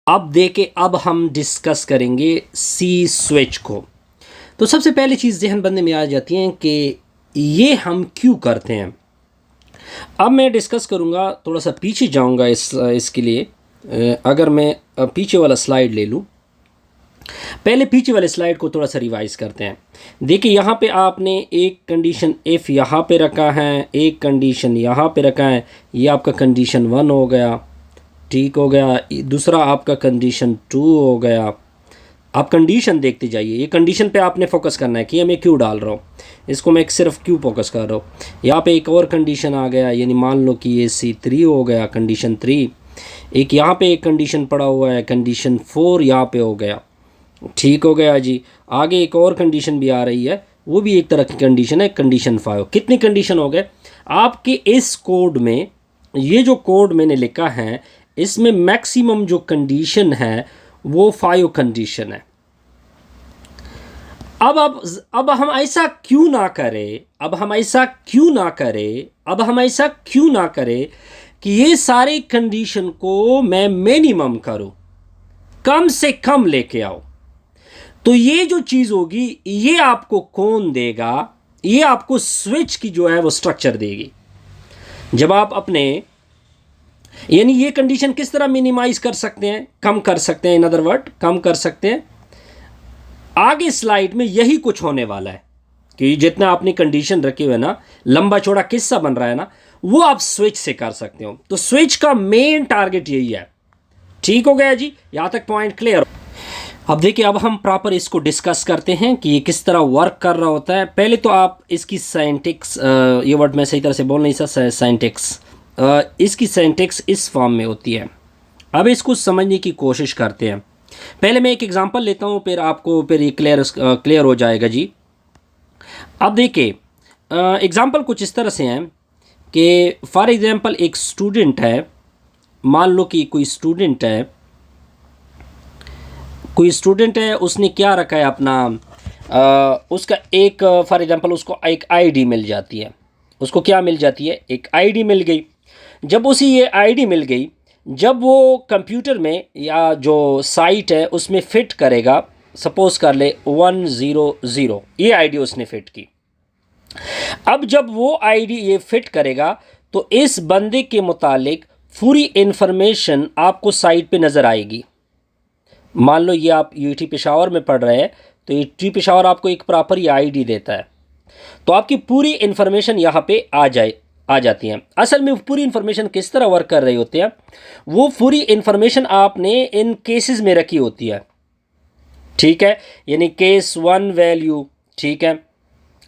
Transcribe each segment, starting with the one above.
अब देखें, अब हम डिस्कस करेंगे सी स्विच को। तो सबसे पहली चीज़ जहन बनने में आ जाती है कि ये हम क्यों करते हैं। अब मैं डिस्कस करूँगा, थोड़ा सा पीछे जाऊँगा इसके लिए। अगर मैं पीछे वाला स्लाइड ले लूँ, पहले पीछे वाले स्लाइड को थोड़ा सा रिवाइज करते हैं। देखिए यहाँ पे आपने एक कंडीशन इफ़ यहाँ पे रखा है, एक कंडीशन यहाँ पे रखा है, ये आपका कंडीशन 1 हो गया, ठीक हो गया। दूसरा आपका कंडीशन 2 हो गया। आप कंडीशन देखते जाइए, ये कंडीशन पे आपने फोकस करना है कि ये मैं क्यों डाल रहा हूँ, इसको मैं सिर्फ क्यों फोकस कर रहा हूँ। यहाँ पे एक और कंडीशन आ गया, यानी मान लो कि ये C3 हो गया, कंडीशन 3। एक यहाँ पे एक कंडीशन पड़ा हुआ है, कंडीशन 4 यहाँ पे हो गया, ठीक हो गया जी। आगे एक और कंडीशन भी आ रही है, वो भी एक तरह की कंडीशन है, कंडीशन 5। कितने कंडीशन हो गए आपके इस कोड में। ये जो कोड मैंने लिखा है इसमें मैक्सिमम जो कंडीशन है वो 5 कंडीशन है। अब हम ऐसा क्यों ना करें, अब हम ऐसा क्यों ना करें कि ये सारे कंडीशन को मैं मिनिमम करूं, कम से कम लेके आओ। तो ये जो चीज होगी ये आपको कौन देगा, ये आपको स्विच की जो है वो स्ट्रक्चर देगी। जब आप अपने, यानी ये कंडीशन किस तरह मिनिमाइज कर सकते हैं, कम कर सकते हैं, इन अदर वर्ड कम कर सकते हैं। आगे स्लाइड में यही कुछ होने वाला है कि जितना आपने कंडीशन रखे हुए ना, लंबा चौड़ा किस्सा बन रहा है ना, वो आप स्विच से कर सकते हो। तो स्विच का मेन टारगेट यही है। ठीक हो गया जी, यहां तक पॉइंट क्लियर। अब देखिए, अब हम प्रॉपर इसको डिस्कस करते हैं कि ये किस तरह वर्क कर रहा होता है। पहले तो आप इसकी साइंटिक्स, ये वर्ड मैं सही तरह से बोल नहीं सकता, साइंटिक्स, इसकी साइंटिक्स इस फॉर्म में होती है। अब इसको समझने की कोशिश करते हैं। पहले मैं एक एग्जांपल लेता हूँ, फिर आपको फिर ये क्लियर हो जाएगा जी। अब देखिए, एग्जांपल कुछ इस तरह से हैं कि फॉर एग्जांपल एक स्टूडेंट है, मान लो कि कोई स्टूडेंट है, उसने क्या रखा है अपना, उसका एक फॉर एग्जांपल उसको एक आईडी मिल जाती है। उसको क्या मिल जाती है, एक आईडी मिल गई। जब उसे ये आईडी मिल गई, जब वो कंप्यूटर में या जो साइट है उसमें फिट करेगा, सपोज कर ले 100, ये आईडी उसने फिट की। अब जब वो आईडी ये फिट करेगा तो इस बंदे के मुतालिक पूरी इंफॉर्मेशन आपको साइट पे नज़र आएगी। मान लो ये आप यूटी पेशावर में पढ़ रहे हैं, तो यूटी पेशावर आपको एक प्रॉपर ये आईडी देता है, तो आपकी पूरी इंफॉर्मेशन यहाँ पे आ जाती हैं। असल में पूरी इंफॉर्मेशन किस तरह वर्क कर रही होती है, वो पूरी इंफॉर्मेशन आपने इन केसेस में रखी होती है। ठीक है, यानी केस 1 वैल्यू। ठीक है,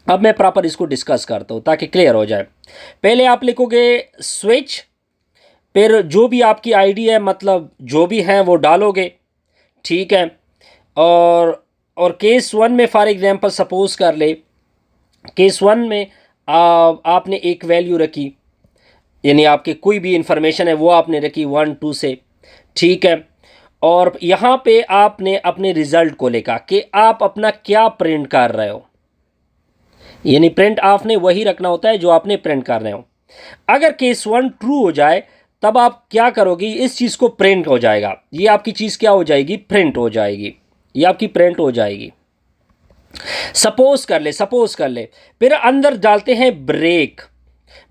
अब मैं प्रॉपर इसको डिस्कस करता हूँ ताकि क्लियर हो जाए। पहले आप लिखोगे स्विच, फिर जो भी आपकी आईडी है, मतलब जो भी है वो डालोगे। ठीक है, और केस 1 में फॉर एग्जांपल सपोज कर ले, केस 1 में आपने एक वैल्यू रखी, यानी आपके कोई भी इंफॉर्मेशन है वो आपने रखी 1 2 से। ठीक है, और यहाँ पे आपने अपने रिजल्ट को लिखा कि आप अपना क्या प्रिंट कर रहे हो, यानी प्रिंट आपने वही रखना होता है जो आपने प्रिंट कर रहे हो। अगर केस 1 ट्रू हो जाए तब आप क्या करोगे, इस चीज़ को प्रिंट हो जाएगा, ये आपकी चीज़ क्या हो जाएगी, प्रिंट हो जाएगी, ये आपकी प्रिंट हो जाएगी। सपोज कर ले, फिर अंदर डालते हैं ब्रेक।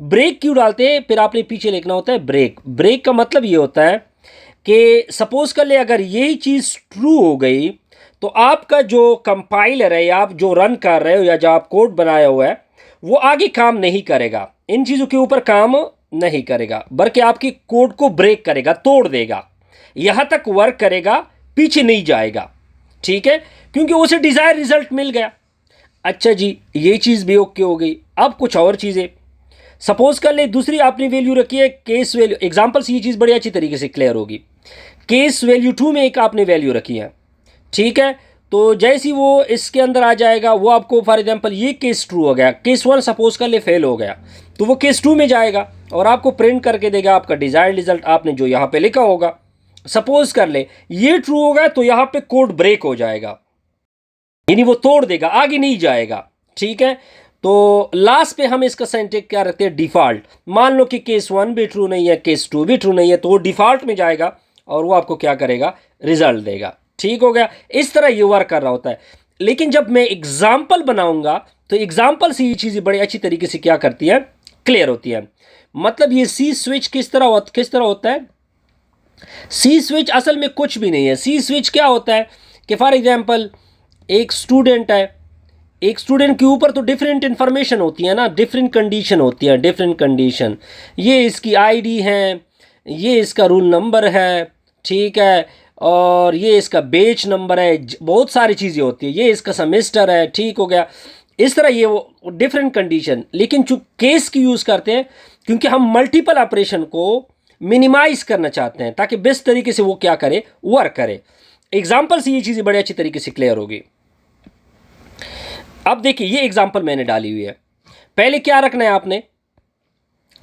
ब्रेक क्यों डालते हैं, फिर आपने पीछे लिखना होता है ब्रेक। ब्रेक का मतलब ये होता है कि सपोज कर ले अगर यही चीज़ ट्रू हो गई तो आपका जो कंपाइलर है, या आप जो रन कर रहे हो या जो आप कोड बनाया हुआ है, वो आगे काम नहीं करेगा, इन चीज़ों के ऊपर काम नहीं करेगा, बल्कि आपकी कोड को ब्रेक करेगा, तोड़ देगा, यहाँ तक वर्क करेगा, पीछे नहीं जाएगा। ठीक है, क्योंकि उसे डिज़ायर रिजल्ट मिल गया। अच्छा जी, ये चीज़ भी ओके हो गई। अब कुछ और चीज़ें, सपोज कर ले दूसरी आपने वैल्यू रखी है केस वैल्यू, एग्जांपल से ये चीज़ बड़ी अच्छी तरीके से क्लियर होगी। केस वैल्यू 2 में एक आपने वैल्यू रखी है। ठीक है, तो जैसी वो इसके अंदर आ जाएगा, वो आपको फॉर एग्जांपल ये केस ट्रू हो गया, केस 1 सपोज कर ले फेल हो गया, तो वो केस 2 में जाएगा और आपको प्रिंट करके देगा आपका डिज़ायर्ड रिजल्ट, आपने जो यहाँ पे लिखा होगा। सपोज कर ले ये ट्रू होगा तो यहाँ पे कोड ब्रेक हो जाएगा, यानी वो तोड़ देगा, आगे नहीं जाएगा। ठीक है, तो लास्ट पे हम इसका सिंटैक्स क्या रखते हैं, डिफ़ॉल्ट। मान लो कि केस 1 भी ट्रू नहीं है, केस 2 भी ट्रू नहीं है, तो वो डिफ़ॉल्ट में जाएगा और वो आपको क्या करेगा, रिजल्ट देगा। ठीक हो गया, इस तरह ये वर्क कर रहा होता है। लेकिन जब मैं एग्जाम्पल बनाऊंगा तो एग्जाम्पल से ये चीज़ें बड़ी अच्छी तरीके से क्या करती है, क्लियर होती है। मतलब ये सी स्विच किस तरह होता है? सी स्विच असल में कुछ भी नहीं है। सी स्विच क्या होता है कि फॉर एग्जाम्पल एक स्टूडेंट है, एक स्टूडेंट के ऊपर तो डिफरेंट इंफॉर्मेशन होती है ना, डिफरेंट कंडीशन होती है, डिफरेंट कंडीशन। ये इसकी आईडी है, ये इसका रूल नंबर है, ठीक है, और ये इसका बेच नंबर है, बहुत सारी चीज़ें होती है, ये इसका सेमेस्टर है, ठीक हो गया। इस तरह ये वो डिफरेंट कंडीशन। लेकिन जो केस की यूज़ करते हैं क्योंकि हम मल्टीपल ऑपरेशन को मिनिमाइज करना चाहते हैं ताकि बेस्ट तरीके से वो क्या करे, वर्क करे। एग्जाम्पल से ये चीज़ें बड़े अच्छी तरीके से क्लियर होगी। अब देखिए ये एग्जाम्पल मैंने डाली हुई है। पहले क्या रखना है आपने,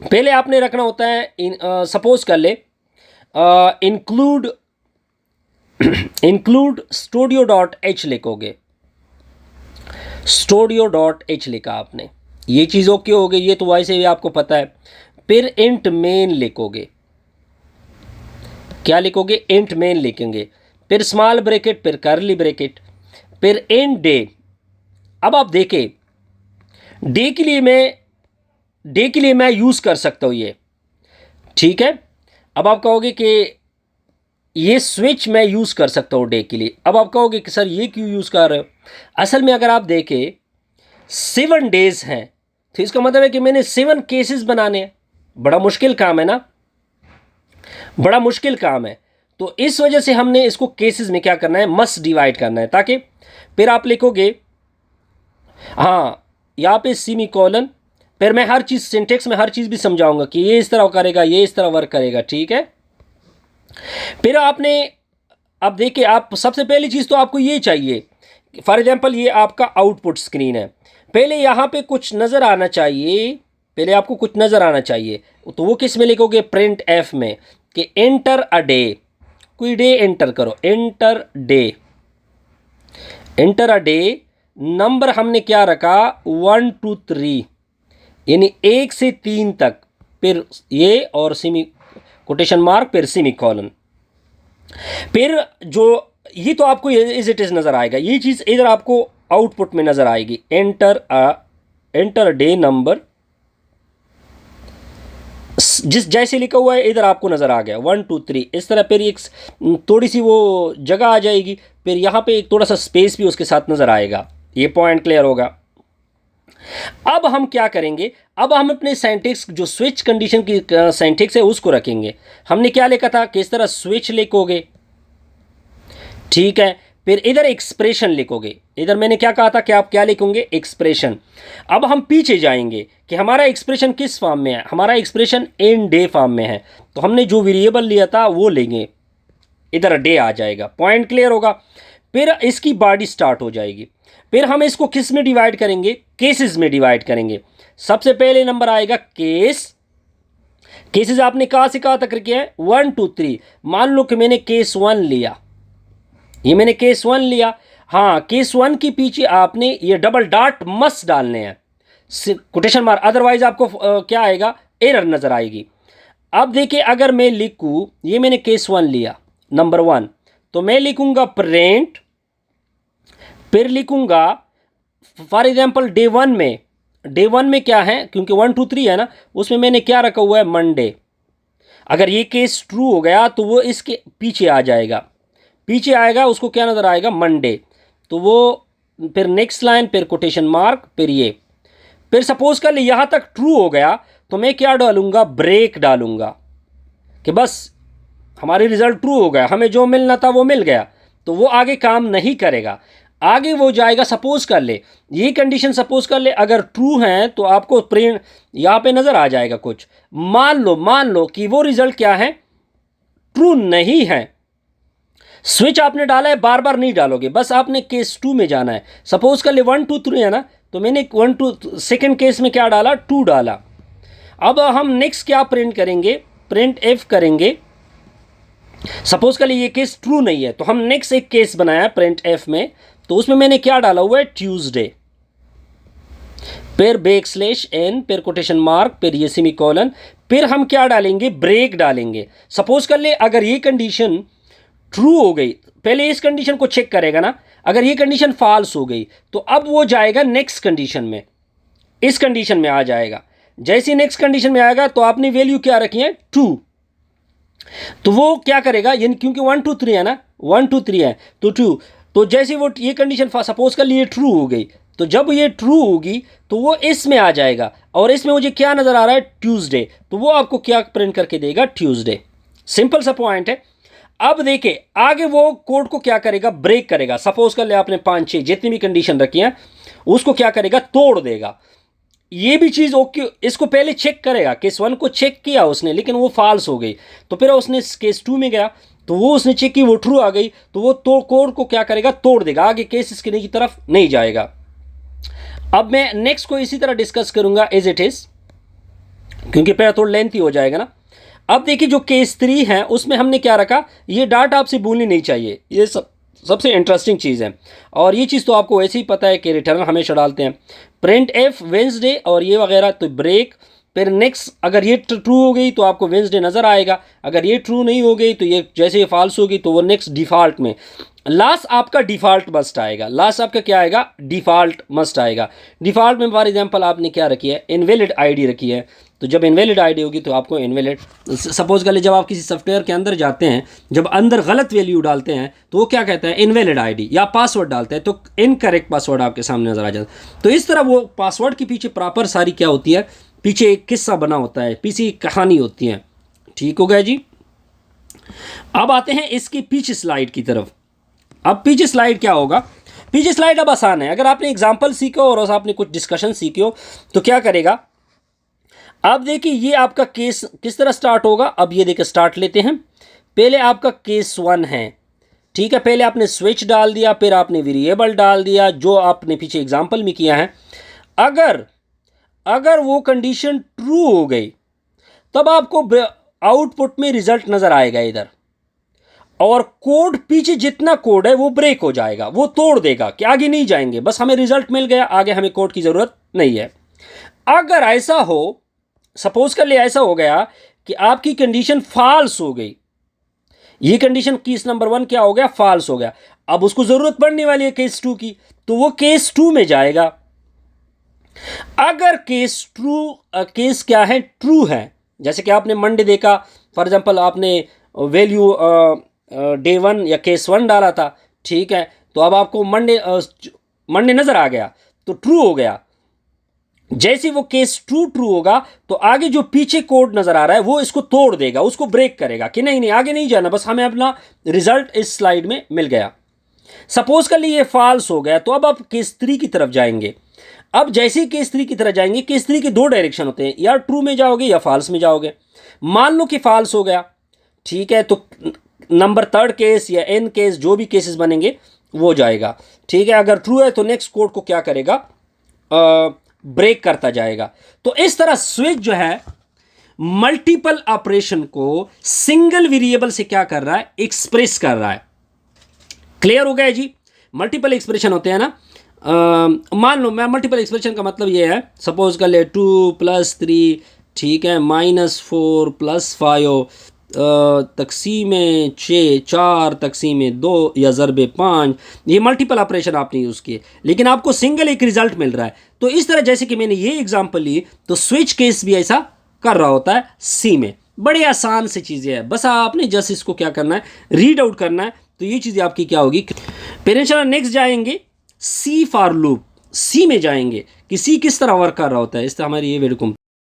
पहले आपने रखना होता है सपोज कर ले इंक्लूड studio.h लिखोगे, studio.h लिखा आपने, ये चीज़ ओके हो गई, ये तो वैसे भी आपको पता है। फिर इंट मेन लिखोगे, क्या लिखोगे, इंट मेन लिखेंगे, फिर स्मॉल ब्रैकेट, फिर कर्ली ब्रैकेट, फिर इंट डे। अब आप देखें डे के लिए मैं यूज़ कर सकता हूँ ये, ठीक है। अब आप कहोगे कि ये स्विच मैं यूज़ कर सकता हूँ डे के लिए। अब आप कहोगे कि सर ये क्यों यूज़ कर रहे हो? असल में अगर आप देखें 7 डेज़ हैं तो इसका मतलब है कि मैंने 7 केसेस बनाने हैं। बड़ा मुश्किल काम है ना, बड़ा मुश्किल काम है। तो इस वजह से हमने इसको केसेस में क्या करना है, मस्ट डिवाइड करना है, ताकि फिर आप लिखोगे हाँ यहाँ पे सेमी कॉलन, फिर मैं हर चीज़ सिंटेक्स में हर चीज़ भी समझाऊंगा कि ये इस तरह करेगा, ये इस तरह वर्क करेगा, ठीक है। फिर आपने अब देखिए, आप सबसे पहली चीज़ तो आपको ये चाहिए, फॉर एग्जांपल ये आपका आउटपुट स्क्रीन है, पहले यहाँ पे कुछ नज़र आना चाहिए, पहले आपको कुछ नज़र आना चाहिए। तो वो किस में लिखोगे, प्रिंट एफ में, कि एंटर अ डे, कोई डे एंटर करो, enter day, enter a day. Number हमने क्या रखा, 1 2 3, यानी 1 से 3 तक, फिर ये और सेमी कोटेशन मार्क, फिर सेमी कॉलन। फिर जो ये तो आपको इज इट इज नज़र आएगा, ये चीज़ इधर आपको आउटपुट में नज़र आएगी, एंटर डे नंबर, जैसे लिखा हुआ है इधर आपको नज़र आ गया 1 2 3 इस तरह। फिर एक थोड़ी सी वो जगह आ जाएगी, फिर यहाँ पे एक थोड़ा सा स्पेस भी उसके साथ नज़र आएगा। ये पॉइंट क्लियर होगा। अब हम क्या करेंगे, अब हम अपने सिंटैक्स जो स्विच कंडीशन की सिंटैक्स है उसको रखेंगे। हमने क्या लिखा था, किस तरह स्विच लिखोगे, ठीक है। फिर इधर एक्सप्रेशन लिखोगे, इधर मैंने क्या कहा था कि आप क्या लिखोगे, एक्सप्रेशन। अब हम पीछे जाएंगे कि हमारा एक्सप्रेशन किस फॉर्म में है, हमारा एक्सप्रेशन एंड डे फॉर्म में है, तो हमने जो वेरिएबल लिया था वो लेंगे, इधर डे आ जाएगा। पॉइंट क्लियर होगा। फिर इसकी बॉडी स्टार्ट हो जाएगी। फिर हम इसको किस में डिवाइड करेंगे, केसेस में डिवाइड करेंगे। सबसे पहले नंबर आएगा केस, केसेस आपने कहाँ से कहाँ तक किया है, 1 2 3। मान लो कि मैंने केस 1 लिया, ये मैंने केस 1 लिया, हाँ केस 1 के पीछे आपने ये डबल डॉट मस्ट डालने हैं, कोटेशन मार्क, अदरवाइज आपको क्या आएगा, एरर नजर आएगी। अब देखिए अगर मैं लिखूँ, ये मैंने केस 1 लिया नंबर 1, तो मैं लिखूंगा प्रिंट, फिर लिखूंगा फॉर एग्जांपल डे 1 में क्या है, क्योंकि 1 2 3 है ना, उसमें मैंने क्या रखा हुआ है, मंडे। अगर ये केस ट्रू हो गया तो वो इसके पीछे आ जाएगा, पीछे आएगा, उसको क्या नज़र आएगा, मंडे। तो वो फिर नेक्स्ट लाइन, फिर कोटेशन मार्क, फिर ये। फिर सपोज कर ले यहाँ तक ट्रू हो गया तो मैं क्या डालूंगा, ब्रेक डालूंगा, कि बस हमारी रिजल्ट ट्रू हो गया, हमें जो मिलना था वो मिल गया। तो वो आगे काम नहीं करेगा, आगे वो जाएगा। सपोज कर ले ये कंडीशन, सपोज कर ले अगर ट्रू है तो आपको प्रिंट यहाँ पे नज़र आ जाएगा कुछ। मान लो कि वो रिजल्ट क्या है, ट्रू नहीं है। स्विच आपने डाला है, बार बार नहीं डालोगे, बस आपने केस 2 में जाना है। सपोज कर ले 1 2 3 है ना, तो मैंने 1 2 सेकेंड केस में क्या डाला, 2 डाला। अब हम नेक्स्ट क्या प्रिंट करेंगे, प्रिंट एफ करेंगे। सपोज कर ले ये केस ट्रू नहीं है, तो हम नेक्स्ट एक केस बनाया प्रिंट एफ में, तो उसमें मैंने क्या डाला हुआ है, ट्यूसडे, फिर बैकस्लैश n, फिर कोटेशन मार्क, फिर ये सेमीकोलन, फिर हम क्या डालेंगे, ब्रेक डालेंगे। सपोज कर ले अगर ये कंडीशन ट्रू हो गई, पहले इस कंडीशन को चेक करेगा ना, अगर ये कंडीशन फॉल्स हो गई तो अब वो जाएगा नेक्स्ट कंडीशन में, इस कंडीशन में आ जाएगा। जैसे नेक्स्ट कंडीशन में आएगा तो आपने वैल्यू क्या रखी है, 2, तो वो क्या करेगा, यानी क्योंकि 1 2 3 है ना, 1 2 3 है तो 2, तो जैसे वो ये कंडीशन सपोज कर लिए ट्रू हो गई, तो जब ये ट्रू होगी तो वो इसमें आ जाएगा, और इसमें मुझे क्या नज़र आ रहा है, ट्यूसडे, तो वो आपको क्या प्रिंट करके देगा, ट्यूसडे। सिंपल सा पॉइंट है। अब देखिए आगे वो कोड को क्या करेगा, ब्रेक करेगा। सपोज कर ले आपने 5 6 जितनी भी कंडीशन रखी है उसको क्या करेगा, तोड़ देगा। ये भी चीज़ ओके, इसको पहले चेक करेगा, केस 1 को चेक किया उसने लेकिन वो फॉल्स हो गई, तो फिर उसने केस 2 में गया तो वो उसने चेक की, वो ट्रू आ गई, तो वो तो कोड को क्या करेगा, तोड़ देगा, आगे केस इसके की तरफ नहीं जाएगा। अब मैं नेक्स्ट को इसी तरह डिस्कस करूंगा एज इट इज, क्योंकि पहले थोड़ा लेंथी हो जाएगा ना। अब देखिए जो केस 3 है उसमें हमने क्या रखा, ये डाटा आपसे भूलनी नहीं चाहिए, ये सबसे इंटरेस्टिंग चीज़ है, और ये चीज़ तो आपको वैसे ही पता है कि रिटर्न हमेशा डालते हैं, प्रिंट एफ वेंसडे और ये वगैरह, तो ब्रेक, फिर नेक्स्ट अगर ये ट्रू हो गई तो आपको वेंसडे नज़र आएगा, अगर ये ट्रू नहीं हो गई तो ये जैसे ये फॉल्स होगी तो वो नेक्स्ट डिफ़ॉल्ट में, लास्ट आपका डिफ़ॉल्ट मस्ट आएगा, लास्ट आपका क्या आएगा, डिफ़ॉल्ट मस्ट आएगा। डिफ़ॉल्ट में फॉर एग्जांपल आपने क्या रखी है, इनवैलिड आईडी रखी है, तो जब इनवैलिड आईडी होगी तो आपको इनवैलिड, सपोज कर ले जब आप किसी सॉफ्टवेयर के अंदर जाते हैं, जब अंदर गलत वैल्यू डालते हैं तो वो क्या कहता है, इनवैलिड आईडी, या पासवर्ड डालते हैं तो इनकरेक्ट पासवर्ड आपके सामने नज़र आ जाता है। तो इस तरह वो पासवर्ड के पीछे प्रॉपर सारी क्या होती है, पीछे एक किस्सा बना होता है, पीछे एक कहानी होती है। ठीक हो गया जी। अब आते हैं इसकी पीछे स्लाइड की तरफ। अब पीछे स्लाइड क्या होगा, पीछे स्लाइड अब आसान है, अगर आपने एग्जाम्पल सीखो और आपने कुछ डिस्कशन सीखी हो तो क्या करेगा। अब देखिए ये आपका केस किस तरह स्टार्ट होगा, अब ये देखिए स्टार्ट लेते हैं। पहले आपका केस 1 है, ठीक है, पहले आपने स्विच डाल दिया, फिर आपने वेरिएबल डाल दिया जो आपने पीछे एग्जाम्पल में किया है। अगर वो कंडीशन ट्रू हो गई तब आपको आउटपुट में रिजल्ट नज़र आएगा इधर, और कोड पीछे जितना कोड है वो ब्रेक हो जाएगा, वो तोड़ देगा कि आगे नहीं जाएंगे, बस हमें रिजल्ट मिल गया, आगे हमें कोड की ज़रूरत नहीं है। अगर ऐसा हो, सपोज कर ले ऐसा हो गया कि आपकी कंडीशन फॉल्स हो गई, ये कंडीशन केस नंबर 1 क्या हो गया, फॉल्स हो गया, अब उसको ज़रूरत पड़ने वाली है केस 2 की, तो वो केस 2 में जाएगा। अगर केस क्या है, ट्रू है, जैसे कि आपने मंडे देखा फॉर एग्जांपल, आपने वैल्यू डे 1 या केस 1 डाला था, ठीक है, तो अब आपको मंडे नज़र आ गया तो ट्रू हो गया। जैसे वो केस ट्रू होगा तो आगे जो पीछे कोड नज़र आ रहा है वो इसको तोड़ देगा, उसको ब्रेक करेगा कि नहीं आगे नहीं जाना, बस हमें अपना रिजल्ट इस स्लाइड में मिल गया। सपोज कर लिए ये फॉल्स हो गया तो अब आप केस 3 की तरफ जाएंगे। अब जैसे ही केस 3 की तरफ जाएंगे, केस 3 के 2 डायरेक्शन होते हैं, या ट्रू में जाओगे या फॉल्स में जाओगे। मान लो कि फॉल्स हो गया, ठीक है, तो नंबर 3rd केस या n केस जो भी केसेस बनेंगे वो जाएगा, ठीक है। अगर ट्रू है तो नेक्स्ट कोड को क्या करेगा, ब्रेक करता जाएगा। तो इस तरह स्विच जो है मल्टीपल ऑपरेशन को सिंगल वेरिएबल से क्या कर रहा है, एक्सप्रेस कर रहा है। क्लियर हो गया जी। मल्टीपल एक्सप्रेशन होते हैं ना, मान लो मैं मल्टीपल एक्सप्रेशन का मतलब ये है, सपोज कर ले 2 + 3, ठीक है, -4 + 5 तक़सीम 6 4 तक़सीम 2 या ज़रबे 5, ये मल्टीपल ऑपरेशन आपने यूज़ किए, लेकिन आपको सिंगल एक रिज़ल्ट मिल रहा है। तो इस तरह जैसे कि मैंने ये एग्जांपल ली, तो स्विच केस भी ऐसा कर रहा होता है सी में। बड़े आसान सी चीज़ें हैं, बस आपने जस्ट इसको क्या करना है, रीड आउट करना है, तो ये चीज़ें आपकी क्या होगी। फिर इंशाल्लाह नेक्स्ट जाएंगे सी फॉर लूप, सी में जाएंगे कि सी किस तरह वर्क कर रहा होता है। इस तरह हमारी ये वीडियो